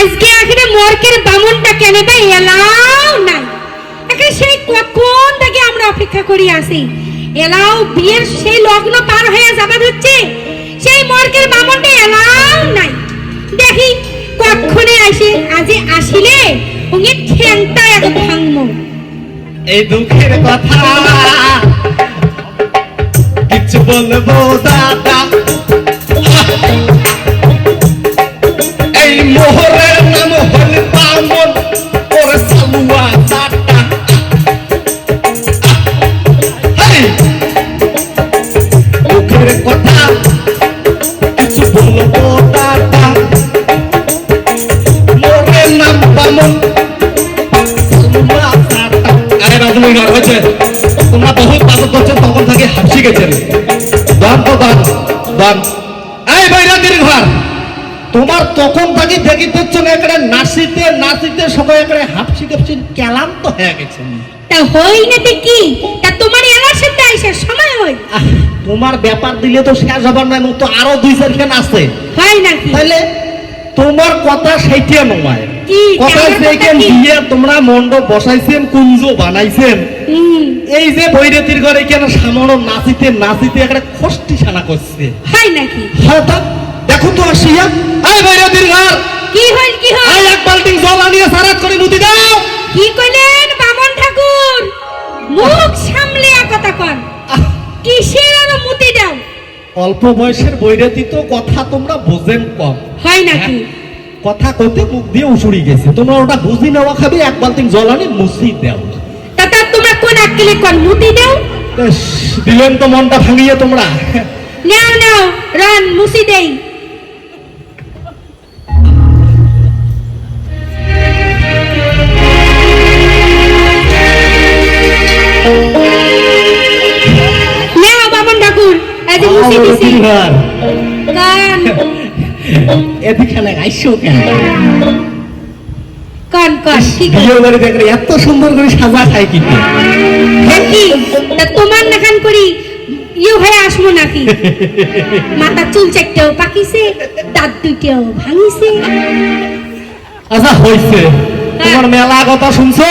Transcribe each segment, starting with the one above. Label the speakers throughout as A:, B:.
A: আজকে এখানে মর্কের বামনটা কেন বে এলাও নাই। এখানে সেই কখন থেকে আমরা অপেক্ষা করি আসি, এলাও বিয়ের সেই লগ্ন পার হয়ে যাবে হচ্ছে, সেই মর্কের বামনটা এলাও নাই। দেখি কখনে আসে, আজি আসিলে ওকে ঠ্যাংটা এক ভাঙবো।
B: এই দুঃখের কথা কিছু বলবো দাদা, এই মোহরের নাম হল বামন, ওর সালুয়া দাদা। দুঃখের কথা কিছু বলবো দাদা, মোহরের নাম বামন, হয়েছে তোমরা বহুত পাগল করছো, তখন থেকে হাসি গেছেন। এই বৈরাগীর ঘর তোমার তখন থেকে দেখিতেছ না এখানে নাচিতে নাচিতে সবাই এখানে হাফসি কাপসি কেলাম তো হয়ে গেছে।
A: তা হই না দেখি, তা তোমার এলার সাথে আইসার সময় হই।
B: তোমার ব্যাপার দিলে তো শেষ হবার নাই, তো আরো 2-4 আছে
A: হয় নাকি?
B: তাহলে তোমার কথা সেইটা নয়,
A: কি
B: কথা সেইখান দিয়ে তোমরা মণ্ডপ বসাইছেন, কুঞ্জ বানাইছেন। এই যে বৈরাতির ঘরে কেন সামনে নাচিতে নাচিতে একটা খষ্টি সানা করছে,
A: হয় নাকি?
B: হ্যাঁ তা দেখো তো আসিয়া। এই বৈরাতির ঘর
A: কি হইল কি হইল?
B: এই এক বালতি জল আনিয়ে সারাত করে মুতি দাও।
A: কি কইলেন বামন ঠাকুর? মুখ সামলে কথা কন। কিসের আর মুতি দাও?
B: অল্প বয়সের বৈরাতি তো কথা তোমরা বোঝেন কম,
A: হয় নাকি?
B: কথা কইতে মুখ দিয়ে উছুড়ি গেছে, তোমরা ওটা বুঝি নেওয়া খাবে, এক বালতি জল আনি মুছি দাও।
A: তা তোমরা কোন আক্কেলে কোন মুতি দাও?
B: দিলেন তো মনটা ভাঙিয়ে তোমরা।
A: নাও নাও রান মুছি দেই। নাও বামন ঠাকুর, এই যে মুছি দিছি। কান
B: এদিকে আইসো কেন?
A: কান কান ঠিক আছে।
B: বিয়ে বাড়ি দেখলে এত সুন্দর করে সাজা খায় কিন্তু।
A: কি তা তোমার নাখান করি ইউ হয়ে আসবো নাকি? মাথা চুল চারটাও পাকিছে, দাঁত দুইটাও ভাঙিছে।
B: আচ্ছা হইছে, তোমার মেলা কথা শুনছো?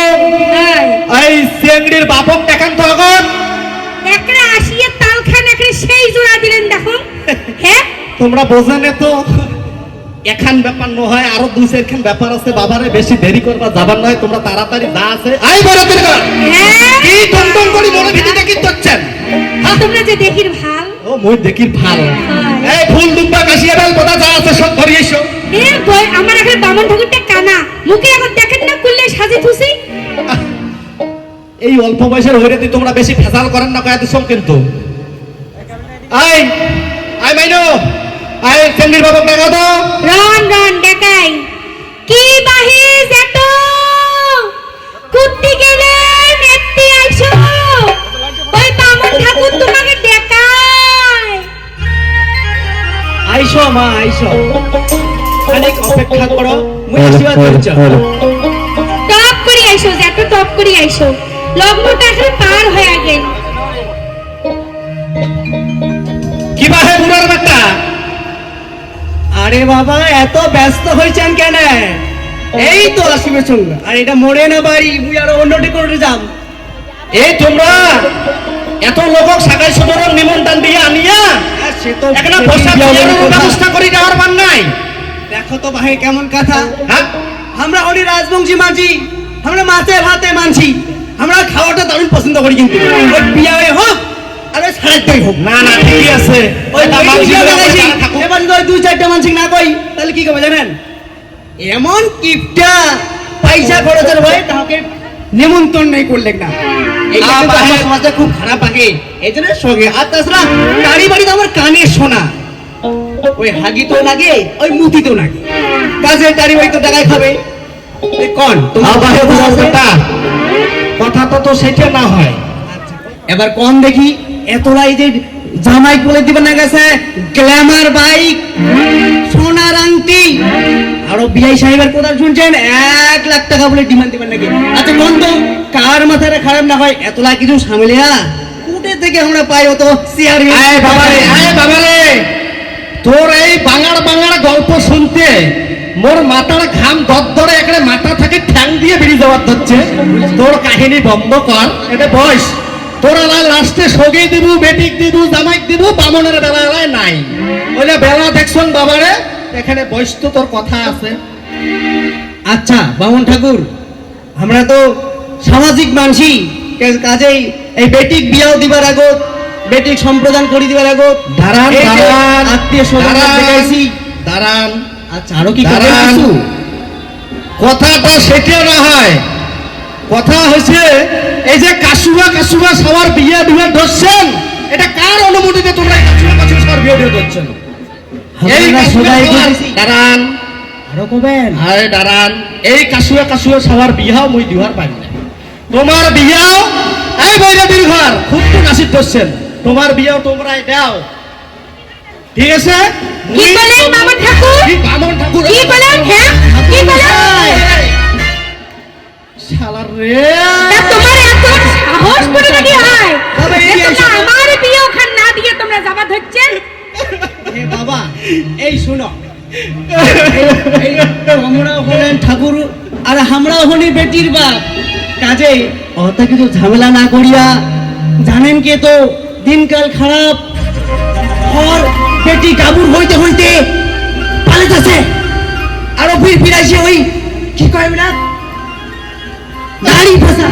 B: এই চেংড়ির বাপক দেখান তো এখন।
A: একরা আসিয়ে তাল খান একরা সেই জোড়া দিলেন দেখো। হ্যাঁ
B: তোমরা বোঝেনে তো এখান ব্যাপার নয়, আরো 2-4 খান ব্যাপার আছে। বাবারে বেশি দেরি করবা যাবার নয়, তোমরা তাড়াতাড়ি যা আছে আই বরাতের ঘর।
A: হ্যাঁ
B: কি টনটন করি মনে ভিতরে কি করছেন?
A: তোমরা যে দেখির ভাল।
B: ও মই দেখির ভাল। এই ফুল দুব্বা কাশিয়া বেল কথা যা আছে সব ধরে এসো।
A: এ বই আমার এখন বামন ঠাকুরটা কানা, মুখে এখন দেখেন না কুললে সাজে থুসি।
B: এই অল্প বয়সের হইরেতে তোমরা বেশি ফেসাল করেন না কয়া দিছম কিন্তু। আই আই মাইনো আই চেংড়ির বাপক দেখা দাও।
A: রন রন দেখাই কি বাহি যেত কুত্তি গেলে নেত্তি আইছো, ওই বামন ঠাকুর তোমাকে দেখায়।
B: আইসো মা আইসো, অনেক অপেক্ষা করো, মুই আশীর্বাদ করছ।
A: টপ করি আইছো, যেত টপ করি আইছো, লগ্নটা এখন পার হয়ে গেল।
B: কি বাহে বুড়ার বাচ্চা?
C: আরে বাবা এত ব্যস্ত হয়েছেন কেন? এই তো আসিবে চল, আর এটা মরে না বাড়ি, মুই আর অন্যটি করে যাব।
B: এই তোমরা এত লোক সাকাই সদরন নিমন্ত্রণ দিয়ে আনিয়া
C: সে তো
B: একটা বসা বিয়ের ব্যবস্থা করে দেওয়ার মান নাই।
C: দেখো তো ভাই কেমন কথা।
B: হ্যাঁ
C: আমরা হরি রাজবংশী মাঝি, আমরা মাছে ভাতে মানছি, আমরা খাওয়াটা দারুণ পছন্দ করি, কিন্তু ওই বিয়ে হোক আরে সারাটাই হোক
B: না না ঠিকই আছে।
C: ওই
B: এটা মানছি না, থাকুক।
C: এবার যদি 2-4টা মানসিক না কই তাহলে কি করবে জানেন? এমন কিপটা পয়সা খরচের ভয়ে তাকে নিমন্ত্রণ নেই করলেন না। এই সমাজে খুব খারাপ আগে, এই জন্য সঙ্গে। আর তাছাড়া গাড়ি বাড়ি তো আমার কানে শোনা, ওই হাগি তো লাগে ওই মুতি তো লাগে, কাজে গাড়ি বাড়ি তো টাকায় খাবে। কোন তোমার
B: বাহে বুড়ার বাচ্চা কথা তো সেটা না হয়।
C: এবার কোন দেখি এতলাই যে জামাই বলে দিবেন না গেছে গ্ল্যামার বাইক, সোনার আংটি, আরো বিআই সাহেবের কথা শুনছেন 1 লাখ টাকা বলে ডিমান্ড দিবেন নাকি? আচ্ছা বন্ধ কার মাথাটা খারাপ না হয়, এতলা কিছু সামলিয়া কোটে থেকে আমরা পাই অত সিআর।
B: আয় বাবারে তোর এই বাঙার বাঙার গল্প শুনতে মোর মাথার ঘাম ধরে এখানে মাথা থেকে ঠ্যাং দিয়ে বেরিয়ে যাওয়ার ধরছে। তোর কাহিনী বন্ধ কর, এটা বয়স তোরা লাস্টে সগেই দিব, বেটিক দিব, জামাইক দিব, বামনের বেলা এলায় নাই। ওইটা বেলা দেখছন বাবারে, এখানে বয়স তো তোর কথা আছে।
C: আচ্ছা বামন ঠাকুর, আমরা তো সামাজিক মানসি, কাজেই এই বেটিক বিয়াও দিবার আগত, বেটিক সম্প্রদান করি দিবার আগত
B: দাঁড়ান দাঁড়ান
C: আত্মীয় স্বজন দেখাইছি।
B: দাঁড়ান,
C: আচ্ছা আরো কি করবেন
B: দাঁড়ান।
C: কিছু?
B: কথাটা সেটা না হয়, কথা হয়েছে এই যে কাশুয়া সবার বিয়ে দিয়ে ধরছেন, এটা কার অনুমতিতে তোমরা এই কাশুয়া সবার বিয়ে দিয়ে ধরছেন? এই
C: আমরা সবাই করেছি।
B: দাঁড়ান,
C: আরো করবেন?
B: আরে দাঁড়ান, এই কাশুয়া সবার বিয়াও মই দিবার পারি না। তোমার বিয়াও এই বৈরাদির ঘর খুব তো নাসিব ধরছেন, তোমার বিয়াও তোমরাই দাও, ঠিক আছে?
A: কি বলেন বামন ঠাকুর?
B: কি বামন ঠাকুর?
A: কি বলেন? হ্যাঁ কি বলেন?
B: শালার রে,
A: তা তোমার এত সাহস করে নাকি হয়
C: বাবা, এই
A: যে তোমরা
C: শোনো।
A: আমার বিয়ে ওখানে না দিয়ে তোমরা যাবা ধরছেন?
C: এ বাবা, এই শুনো, এই আমরা হলেন ঠাকুর আর আমরাও হলি বেটির বাপ, কাজে অত কিছু ঝামেলা না করিয়া, জানেন কে তো দিনকাল খারাপ, আর বেটি কাবুর হইতে হইতে পালিতেছে, আরো ফিরাইছে ওই কি কয় না দাড়ি ফাঁসা।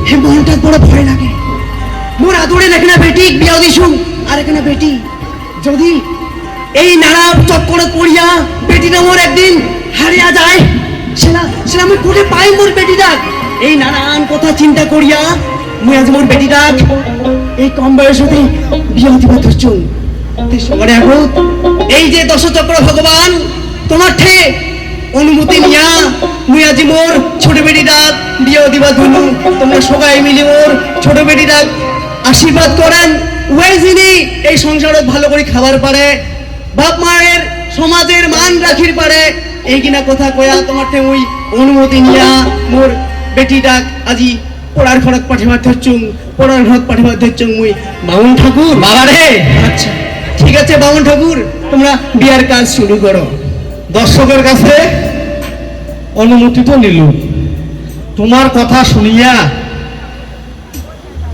C: হে মনটা বড় ভয় লাগে, মোর আদরে এখানে বেটি বিয়া দিছু, আর এখানে বেটি যদি এই নানা চক্করে পড়িয়া বেটিটা মোর একদিন হারিয়া যায়, সেটা সেটা আমি কোটে পাই মোর বেটিটা। এই নানান কথা চিন্তা করিয়া মুই আজ মোর বেটিটা এই কম বয়সতে বিয়া দিবা ধরছু। সবারে এখন এই যে দশচক্র ভগবান তোমার ঠে অনুমতি নিয়া মুই আজি মোর ছোট বেটিটা বিয়া দিবা ধরু। তোমরা সবাই মিলে মোর ছোট বেটিটা আশীর্বাদ করেন, ওই যিনি এই সংসারত ভালো করে খাবার পারে, বাপ মায়ের সমাজের মান রাখির পারে, এই কিনা কথা কয়া তোমার ঠে মুই অনুমতি নিয়া মোর বেটিটা আজি পড়ার ঘরত পাঠিবার ধরছুম, পড়ার ঘরত পাঠিবার ধরছুম মুই বামন ঠাকুর।
B: বাবা রে,
C: আচ্ছা ঠিক আছে বামন ঠাকুর, তোমরা বিয়ার কাজ শুরু করো।
B: দর্শকের কাছে অনুমতি তো নিল, তোমার কথা শুনিয়া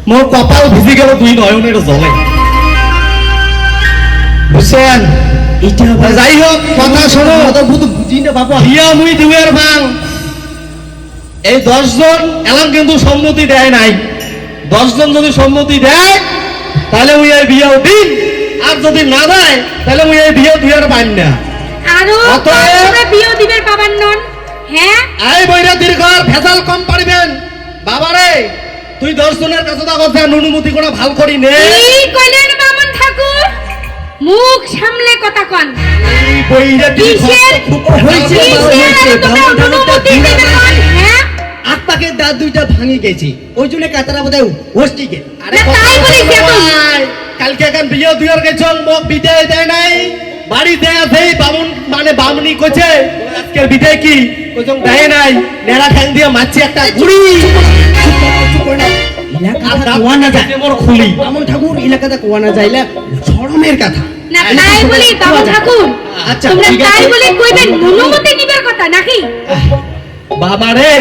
B: মোর কপাল ভিজে গেল দুই নয়নের জলে, বুঝছেন?
C: এটা
B: যাই হোক, কথা শোনো,
C: বুঝি না বাবা।
B: বিয়া মুই দুয়ের ভাঙ, এই 10 জন এলাম কিন্তু সম্মতি দেয় নাই। 10 জন যদি সম্মতি দেয় তাহলে মুই এই বিয়াও দিন, আর যদি না দেয় তাহলে মুই এই বিয়ে দুয়ের পাই না।
A: আরো
B: অতএব-
A: তোমরা বিয়ে দিবের পাবার নন? হ্যাঁ
B: এই বইরা দীর্ঘর ভেজাল কম পারিবেন। বাবারে, তুই 10 জনের কাছে তো কথা অনুমতি কোনো ভাল করি নে।
A: কি কইলেন বামন ঠাকুর? মুখ সামলে কথা কন।
B: এই বইরা
A: কিসের
C: হয়েছে,
A: কিসের
C: হয়েছে,
A: এত তোমরা
C: বামন ঠাকুরটা
A: অনুমতি
C: দিবে
A: দিবে
C: না।
A: কন? হ্যাঁ
C: আট পাকের দাঁত দুইটা ভাঙি গেছে, ওই জন্য কাতারা বোধহয় হোস্টি গে।
A: না, তাই বলিস এত।
B: কালকে এখন বিয়ে দুয়ার গেছন, মোক বিদায় দেয় নাই, বাড়িতে আছে বামুন মানে বামুনি কইছে আজকের বিদায় কি কইছন দেয় নাই, নেড়া ঠ্যাং দিয়ে মারছি একটা গুড়ি।
C: এলাকাটা কোয়া না যায়,
B: মোর খুলি
C: বামন ঠাকুর এলাকাটা কোয়া না যাইলে শরমের কথা।
A: না তাই বলি বামন ঠাকুর,
C: আচ্ছা,
A: তোমরা
C: ঠিক
A: তাই
C: আছে।
A: বলি কইবেন অনুমতি নিবার কথা নাকি?
B: বাবা রে,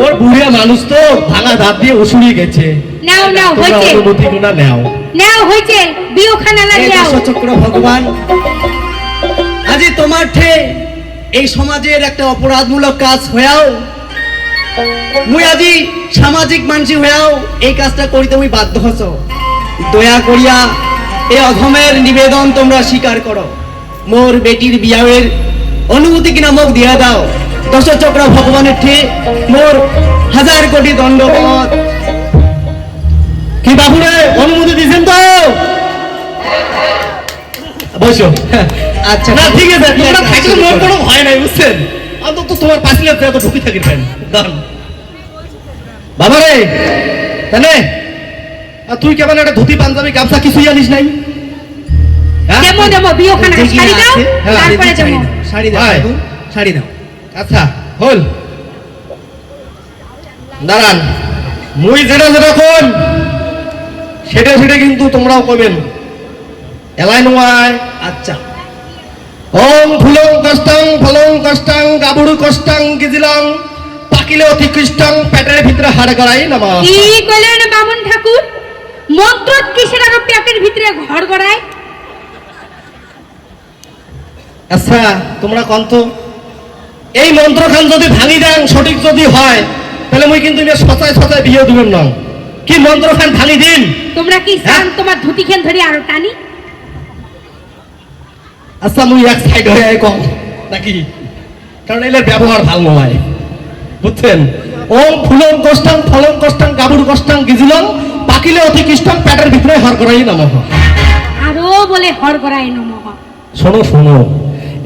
B: ওর বুড়িয়া মানুষ তো ভাঙা দাঁত দিয়ে উসুড়ি গেছে,
A: নাও নাও
B: তোমরা
A: হইছে,
B: অনুমতি গুনা নাও।
A: নাও হইছে, বিয়েখানা
C: এই
A: লাগিয়াও।
C: দশচক্র ভগবান, আজি তোমার ঠে এই সমাজের একটা অপরাধমূলক কাজ হয়েও মুই আজি সামাজিক মানসি হয়েও এই কাজটা করিতে মুই বাধ্য হছ। দয়া করিয়া এই অধমের নিবেদন তোমরা স্বীকার করো, মোর বেটির বিয়াহের অনুমতি কিনা মোক দিয়া দাও। দশচক্র ভগবানের ঠে মোর 1000 কোটি দণ্ডবত।
B: কি বাবুরে, অনুমতি দিয়েছেন তো? বসো।
C: আচ্ছা
B: না ঠিক আছে, তোমরা
C: বিয়ার কাজ
B: থাকলে
C: শুরু
B: মোর
C: করো।
B: কোনো ভয় নাই, বুঝছেন? অন্তত তোমার পাঁচিলে এত ঢুকি থাকি ফেন দান। বাবা রে, তাহলে আর তুই কেমন একটা ধুতি পাঞ্জাবি গামছা কিছুই জানিস নাই? হ্যাঁ?
A: দেমো দেমো বিয়েখানা
C: যে কি
A: শাড়ি দাও,
C: আছে,
B: হ্যাঁ,
A: তারপরে
C: শাড়ি
A: দেবো।
C: দাও, শাড়ি দাও,
B: হয়।
C: ঠাকুর, শাড়ি দাও।
B: আচ্ছা হল, দাঁড়ান, মুই যেটা যেটা কোন সেটা সেটা কিন্তু তোমরাও কইবেন, এলাই নয়।
C: আচ্ছা
B: ওং ফুলং কষ্টং ফলং কষ্টং গাবুড়ু কষ্টং গিজিলং পাকিলে অতি কৃষ্টং পেটের ভিতরে হাড় গড়াই নমঃ।
A: কি কইলেন বামুন ঠাকুর? মন্ত্র কিসের আরো পেটের ভিতরে ঘর গড়ায়?
B: আচ্ছা তোমরা কন্ত এই মন্ত্রখান যদি ভাঙি দেন সঠিক যদি হয় তাহলে মুই কিন্তু সচাই সচাই বিয়ে দিবেন না। কি মন্ত্রখান ভাঙি দিন?
A: তোমরা কি চান তোমার ধুতি খেন ধরে আরো টানি?
B: আচ্ছা মুই এক সাইড হয়ে কম নাকি, কারণ এর ব্যবহার ভালো নয় বুঝছেন। ওম ফুলং কষ্টং ফলং কষ্টং গাবুড় কষ্টং গিজিলং পাকিলে অতি কৃষ্টং পেটের ভিতরে হাড় গড়াই নমঃ।
A: আরো বলে হর গড়ায় নমঃ।
B: শোনো শোনো,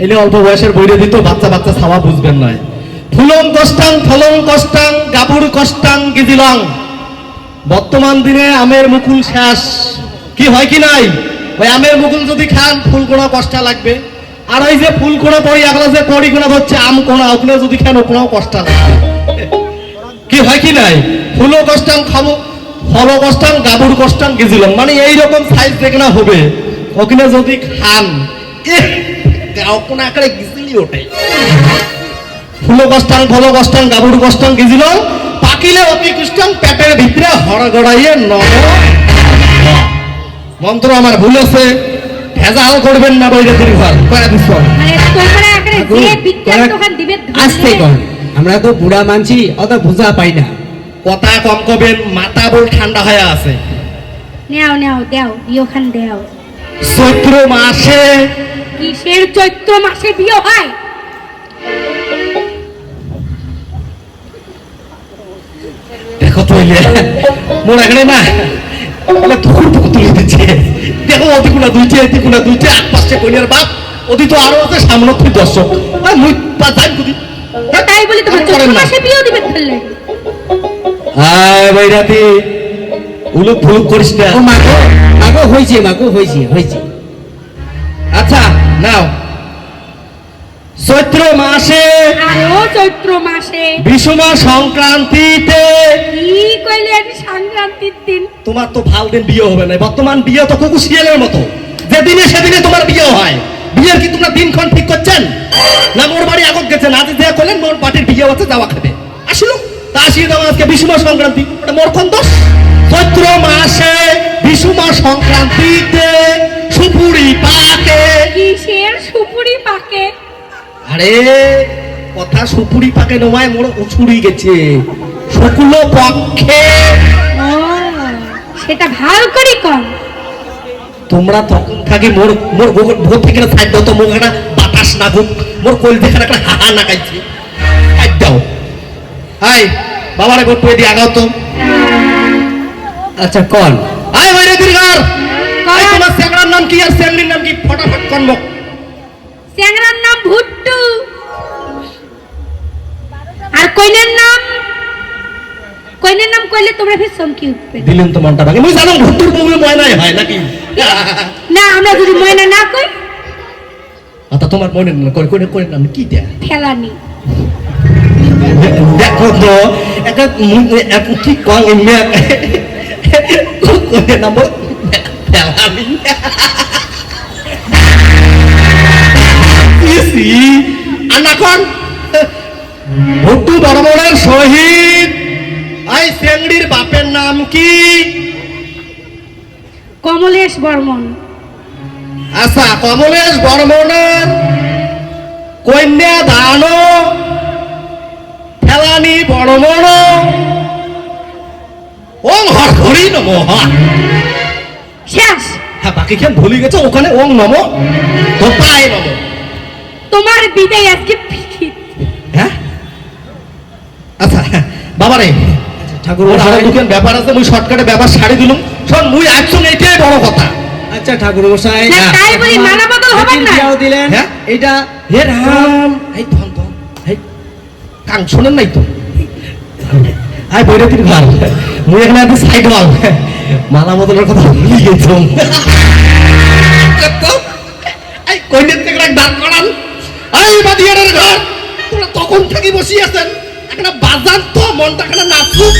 B: এলে অল্প বয়সের বইরে দিত বাচ্চা বাচ্চা ছাওয়া বুঝবেন না। ফুলং কষ্টং ফলং কষ্টং গাবুড় কষ্টং গিজিলং। বর্তমান দিনে আমের মুকুল শেষ, কি হয় কি নাই? ওই আমের মুকুল যদি খান ফুল কোনা কষ্ট লাগবে, আর ওই যে ফুল কোনা পড়ি এখন যে পড়ি কোনা হচ্ছে আম কোনা ওখানে যদি খান ওখানেও কষ্ট লাগবে, কি হয় কি নাই? ফুলও কষ্টং খাবো ফল কষ্টং গাবুড় কষ্টং গিজিলং, মানে এইরকম সাইজ দেখনা হবে ওখানে যদি খান কোন আকারে গিজিলি ওঠে। ফুল কষ্টং ফল কষ্টং গাবুড় কষ্টং গিজিলং পাকিলে অতি কৃষ্টং পেটের ভিতরে হড় গড়াইয়ে নমঃ। মন্ত্র আমার ভুল আছে, ভেজাল করবেন না বৈরাতির ঘর কয়া দিছ।
A: মানে তোমরা এখানে যে বিজ্ঞান দোকান দিবে
C: আসতে কর, আমরা তো বুড়া মানছি অত বুঝা পাই না।
B: কথা কম কবেন, মাথা বল ঠান্ডা হয়ে আছে।
A: নেও নেও দেও বিয়োখান দেও।
B: চৈত্র মাসে
A: কিসের চৈত্র মাসে বিয়ে হয়?
B: দেখো তো এলে মোর এখানে না ওরা ধুর ধুর তুলে দিচ্ছে। দেখো অতি কোনা দুইটে এতি কোনা দুইটে আট পাঁচটা কইনার বাপ অতি তো আরো আছে সামনে তুই দর্শক মুই পা যাই কুদি
A: তাই বলি তোমার চৈত্র মাসে বিয়ে দিবে ফেললে।
B: আয় বৈরাতি উলুক ফুলুক করিস না।
C: ও মাগো মাগো হইছে, মাগো হইছে হইছে।
B: আচ্ছা নাও, চৈত্র মাসে
A: আরো চৈত্র মাসে
B: বিষমা সংক্রান্তিতে।
A: কি কইলেন সংক্রান্তির দিন?
B: তোমার তো ভাল দিন বিয়ে হবে না, বর্তমান বিয়ে তো কুকু সিরিয়ালের মতো, যেদিনে সেদিনে তোমার বিয়ে হয়। বিয়ের কি তোমরা দিনক্ষণ ঠিক করছেন না? মোর বাড়ি আগত গেছেন, আজ যে করলেন মোর পার্টির বিয়ে আছে যাওয়া খেতে আসলো তা আসিয়ে দেওয়া আজকে বিষমা সংক্রান্তি, ওটা মোর কোন দোষ? চৈত্র মাসে বিষমা সংক্রান্তিতে সুপুরি পাকে।
A: কিসের সুপুরি পাকে?
B: আরে কথা সুপুরি পাকে নয়, মোর উছুড়ি গেছে শুক্ল পক্ষে।
A: ও সেটা ভাল করে কর।
B: তোমরা তখন থাকি মোর মোর ভোর থেকে না সাইড দাও তো, মুখ একটা বাতাস না গুক, মোর কোল দেখে একটা হাহা না গাইছে সাইড দাও। আই বাবারে ভোট পেয়ে দিয়ে আগাও তো।
C: আচ্ছা কল
B: আয় বাইরে দীর্ঘার
A: কর।
B: তোমার স্যাংরার নাম কি আর স্যাংরির নাম কি? ফটাফট কর্ম।
A: চ্যাংড়ার নাম ভুট্টু আর কইনের নাম কইলে তোমরা ফির চমকি উঠবে।
B: দিলেন তো মনটা ভাঙে। মুই জানো ভুট্টুর বউয়ে ময়নাই হয় নাকি?
A: না আমরা যদি ময়না না কই
B: আচ্ছা তোমার মনের নাম করে নাম কি দেয়া?
A: ফেলানি।
B: দেখো তো একটা কি কং এমনি করে নাম ফেলানি। আনাকন ভুট্টু বর্মনের শহীদ আই চেংড়ির বাপের নাম কি?
A: কমলেশ বর্মন।
B: আচ্ছা কমলেশ বর্মনের কন্যা দান ফেলানি বর্মন ওং হরি নমঃ।
A: শেষ।
B: হ্যাঁ বাকি কেন ভুলে গেছে, ওখানে ওং নম তো পায় নম।
A: তোমার বিদায় আজকে ফিকির।
B: হ্যাঁ আচ্ছা বাবারে
C: ঠাকুর
B: ওর আরো দুখান ব্যাপার আছে, মুই শর্টকাটে ব্যাপার ছাড়ি দিলুম। শোন মুই একজন এইটাই বড় কথা।
C: আচ্ছা ঠাকুর মশাই
A: না, তাই বলি মানা বদল হবে না।
C: বিয়াও দিলেন
B: হ্যাঁ?
C: এটা
B: হে রাম এই ধন ধন এই কান শোনেন নাই তো? আয় বৈরাতির ঘর মুই এখানে একটু সাইড হল মালা বদলের কথা ভুলে গেছিলাম। এই কইনের থেকে এক দাঁড় করান। এই বাদিয়ারের ঘর তোরা তখন থেকে বসি আছেন, একটা বাজার তো মনটা খানা নাচুক।